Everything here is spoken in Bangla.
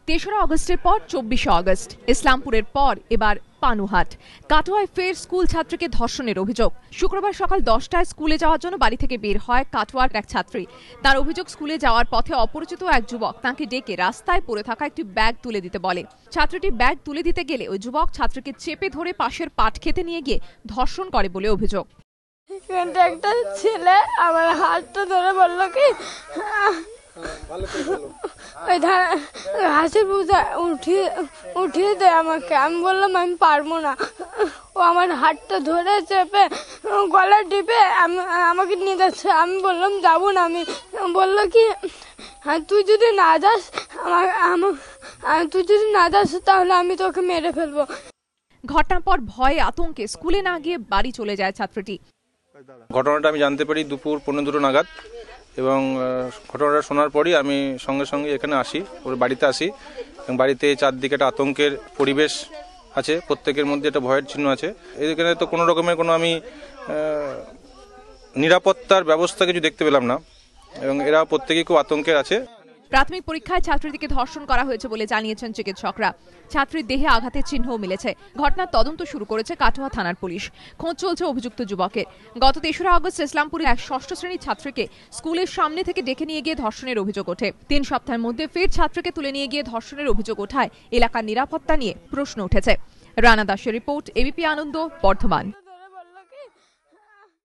তেসরা আগস্টের পর 24শে আগস্ট ইসলামপুরের পর এবার পানুহাট কাটোয়ায় ফের স্কুল ছাত্রীকে ধর্ষণের অভিযোগ। শুক্রবার সকাল 10টায় স্কুলে যাওয়ার জন্য বাড়ি থেকে বের হয় কাটোয়ার এক ছাত্রী। তার অভিযোগ, স্কুলে যাওয়ার পথে অপরিচিত এক যুবক তাকে ডেকে রাস্তায় পড়ে থাকা একটি ব্যাগ তুলে দিতে বলে। ছাত্রীটি ব্যাগ তুলে দিতে গেলে ওই যুবক ছাত্রীকে চেপে ধরে পাশের পাট খেতে নিয়ে গিয়ে ধর্ষণ করে বলে অভিযোগ। একটা ছেলে আমার হাতটা ধরে বললো কি হাসির বুঝা উঠিয়ে দেয় আমাকে। আমি বললাম আমি পারবো না। ও আমার হাতটা ধরে চেপে গলা টিপে আমাকে নিয়ে যাচ্ছে। আমি বললাম যাবো না। আমি বললো কি তুই যদি না যাস তাহলে আমি তোকে মেরে ফেলবো। ঘটনার পর ভয়ে আতঙ্কে স্কুলে না গিয়ে বাড়ি চলে যায় ছাত্রটি। ঘটনাটা আমি জানতে পারি দুপুর 1:45 নাগাদ এবং ঘটনাটা শোনার পরই আমি সঙ্গে সঙ্গে এখানে আসি, ওর বাড়িতে আসি এবং বাড়িতে চারদিকে একটা আতঙ্কের পরিবেশ আছে, প্রত্যেকের মধ্যে একটা ভয়ের চিহ্ন আছে। এখানে তো কোনো রকমের কোনো আমি নিরাপত্তার ব্যবস্থা কিছু দেখতে পেলাম না এবং এরা প্রত্যেকেই খুব আতঙ্কের আছে। প্রাথমিক পরীক্ষায় ছাত্রীটিকে ধর্ষণ করা হয়েছে বলে জানিয়েছেন চিকিৎসকরা। ছাত্রীর দেহে আঘাতের চিহ্নও মিলেছে। ঘটনার তদন্ত শুরু করেছে কাটোয়া থানার পুলিশ। খোঁজ চলছে অভিযুক্ত যুবকের। গত 3রা আগস্ট ইসলামপুরের এক 6ষ্ঠ শ্রেণীর ছাত্রীকে স্কুলের সামনে থেকে ডেকে নিয়ে গিয়ে ধর্ষণের অভিযোগ ওঠে। 3 সপ্তাহের মধ্যে ফের ছাত্রীকে তুলে নিয়ে গিয়ে ধর্ষণের অভিযোগ ওঠায় এলাকার নিরাপত্তা নিয়ে প্রশ্ন উঠেছে। রানা দাসের রিপোর্ট, এবিপি আনন্দ, বর্ধমান।